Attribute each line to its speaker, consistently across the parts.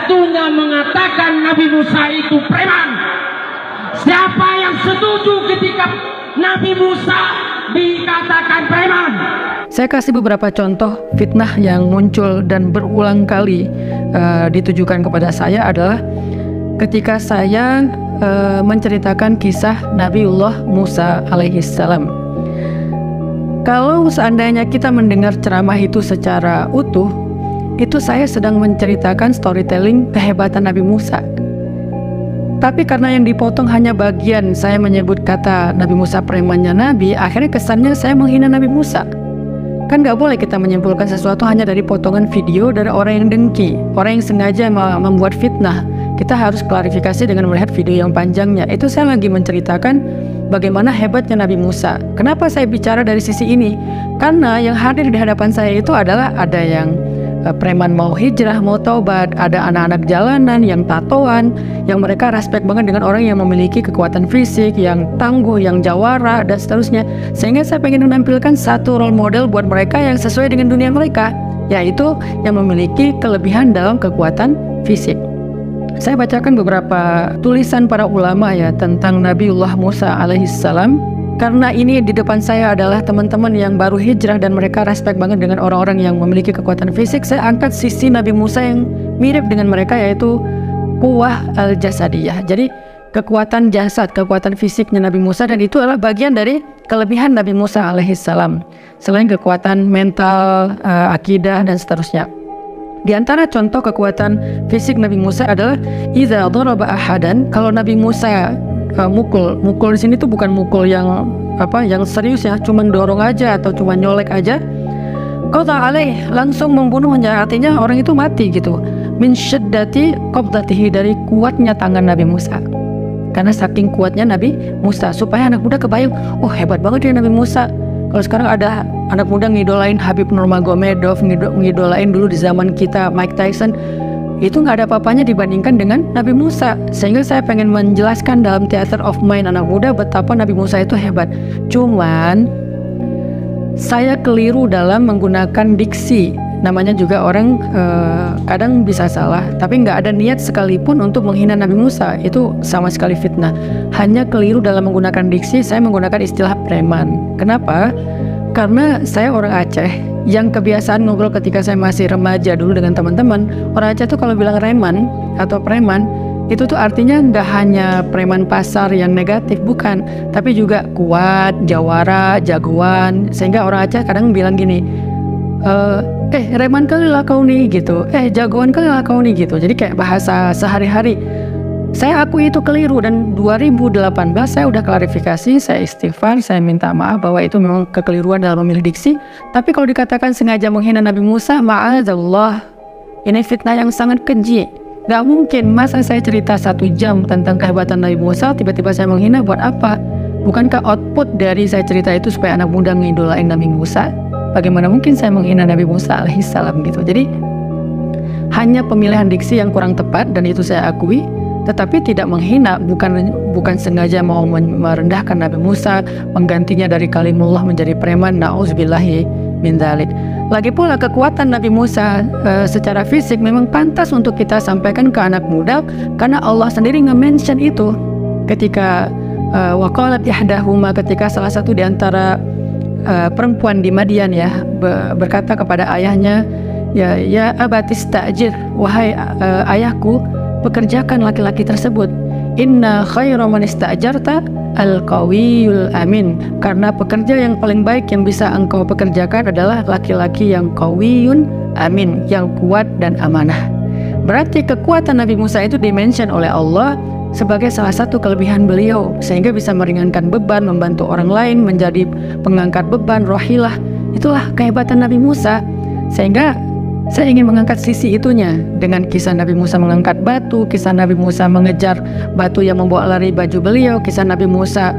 Speaker 1: satunya mengatakan Nabi Musa itu preman. Siapa yang setuju ketika Nabi Musa dikatakan preman?
Speaker 2: Saya kasih beberapa contoh fitnah yang muncul dan berulang kali ditujukan kepada saya adalah ketika saya menceritakan kisah Nabiullah Musa alaihissalam. Kalau seandainya kita mendengar ceramah itu secara utuh, itu saya sedang menceritakan storytelling kehebatan Nabi Musa. Tapi karena yang dipotong hanya bagian saya menyebut kata Nabi Musa premannya Nabi, akhirnya kesannya saya menghina Nabi Musa. Kan nggak boleh kita menyimpulkan sesuatu hanya dari potongan video dari orang yang dengki, orang yang sengaja membuat fitnah. Kita harus klarifikasi dengan melihat video yang panjangnya. Itu saya lagi menceritakan bagaimana hebatnya Nabi Musa. Kenapa saya bicara dari sisi ini? Karena yang hadir di hadapan saya itu adalah ada yang preman mau hijrah, mau taubat, ada anak-anak jalanan yang tatoan, yang mereka respect banget dengan orang yang memiliki kekuatan fisik, yang tangguh, yang jawara, dan seterusnya. Sehingga saya pengen menampilkan satu role model buat mereka yang sesuai dengan dunia mereka, yaitu yang memiliki kelebihan dalam kekuatan fisik. Saya bacakan beberapa tulisan para ulama ya tentang Nabiullah Musa alaihissalam. Karena ini di depan saya adalah teman-teman yang baru hijrah dan mereka respect banget dengan orang-orang yang memiliki kekuatan fisik. Saya angkat sisi Nabi Musa yang mirip dengan mereka, yaitu quwwah al-jasadiyah. Jadi kekuatan jasad, kekuatan fisiknya Nabi Musa, dan itu adalah bagian dari kelebihan Nabi Musa alaihissalam. Selain kekuatan mental, akidah dan seterusnya. Di antara contoh kekuatan fisik Nabi Musa adalah idza daraba ahadan, kalau Nabi Musa mukul di sini tuh bukan mukul yang serius ya, cuman dorong aja atau cuma nyolek aja. Qata alaih, langsung membunuhnya, artinya orang itu mati gitu. Min syiddati qabdatihi, dari kuatnya tangan Nabi Musa. Karena saking kuatnya Nabi Musa, supaya anak muda kebayang, oh hebat banget ya Nabi Musa. Kalau sekarang ada anak muda ngidolain Habib Nurmagomedov, ngidolain dulu di zaman kita Mike Tyson, itu nggak ada apa-apanya dibandingkan dengan Nabi Musa. Sehingga saya pengen menjelaskan dalam theater of mind anak muda betapa Nabi Musa itu hebat. Cuman saya keliru dalam menggunakan diksi. Namanya juga orang kadang bisa salah, tapi nggak ada niat sekalipun untuk menghina Nabi Musa. Itu sama sekali fitnah. Hanya keliru dalam menggunakan diksi, saya menggunakan istilah preman. Kenapa? Karena saya orang Aceh yang kebiasaan ngobrol ketika saya masih remaja dulu dengan teman-teman. Orang Aceh tuh kalau bilang reman atau preman, itu tuh artinya nggak hanya preman pasar yang negatif, bukan, tapi juga kuat, jawara, jagoan. Sehingga orang Aceh kadang bilang gini, reman kali lah kau nih gitu, jagoan kali lah kau nih gitu. Jadi kayak bahasa sehari-hari. Saya akui itu keliru, dan 2018 saya udah klarifikasi, saya istighfar, saya minta maaf bahwa itu memang kekeliruan dalam memilih diksi. Tapi kalau dikatakan sengaja menghina Nabi Musa, ma'adzallah, ini fitnah yang sangat keji. Gak mungkin, masa saya cerita 1 jam tentang kehebatan Nabi Musa, tiba-tiba saya menghina, buat apa? Bukankah output dari saya cerita itu supaya anak muda ngidolain Nabi Musa? Bagaimana mungkin saya menghina Nabi Musa alaihissalam gitu. Jadi hanya pemilihan diksi yang kurang tepat, dan itu saya akui. Tetapi tidak menghina, bukan sengaja mau merendahkan Nabi Musa, menggantinya dari kalimullah menjadi preman, na'udzubillahi min dzalik. Lagi pula kekuatan Nabi Musa secara fisik memang pantas untuk kita sampaikan ke anak muda, karena Allah sendiri nge-mention itu ketika waqalat ihdahuma, ketika salah satu di antara perempuan di Madian ya berkata kepada ayahnya, ya abatis ta'jir, wahai ayahku, pekerjakan laki-laki tersebut. Inna khaira man ista'jarta al-qawiyul amin, karena pekerja yang paling baik yang bisa engkau pekerjakan adalah laki-laki yang qawiyun amin, yang kuat dan amanah. Berarti kekuatan Nabi Musa itu dimention oleh Allah sebagai salah satu kelebihan beliau, sehingga bisa meringankan beban, membantu orang lain, menjadi pengangkat beban, rohilah. Itulah kehebatan Nabi Musa. Sehingga saya ingin mengangkat sisi itunya dengan kisah Nabi Musa mengangkat batu, kisah Nabi Musa mengejar batu yang membawa lari baju beliau, kisah Nabi Musa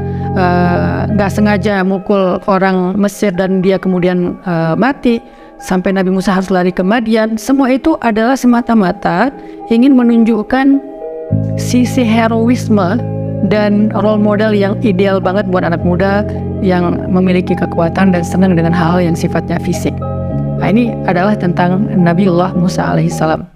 Speaker 2: gak sengaja mukul orang Mesir dan dia kemudian mati, sampai Nabi Musa harus lari ke Madian. Semua itu adalah semata-mata ingin menunjukkan sisi heroisme dan role model yang ideal banget buat anak muda yang memiliki kekuatan dan senang dengan hal-hal yang sifatnya fisik. Nah, ini adalah tentang Nabiullah Musa alaihissalam.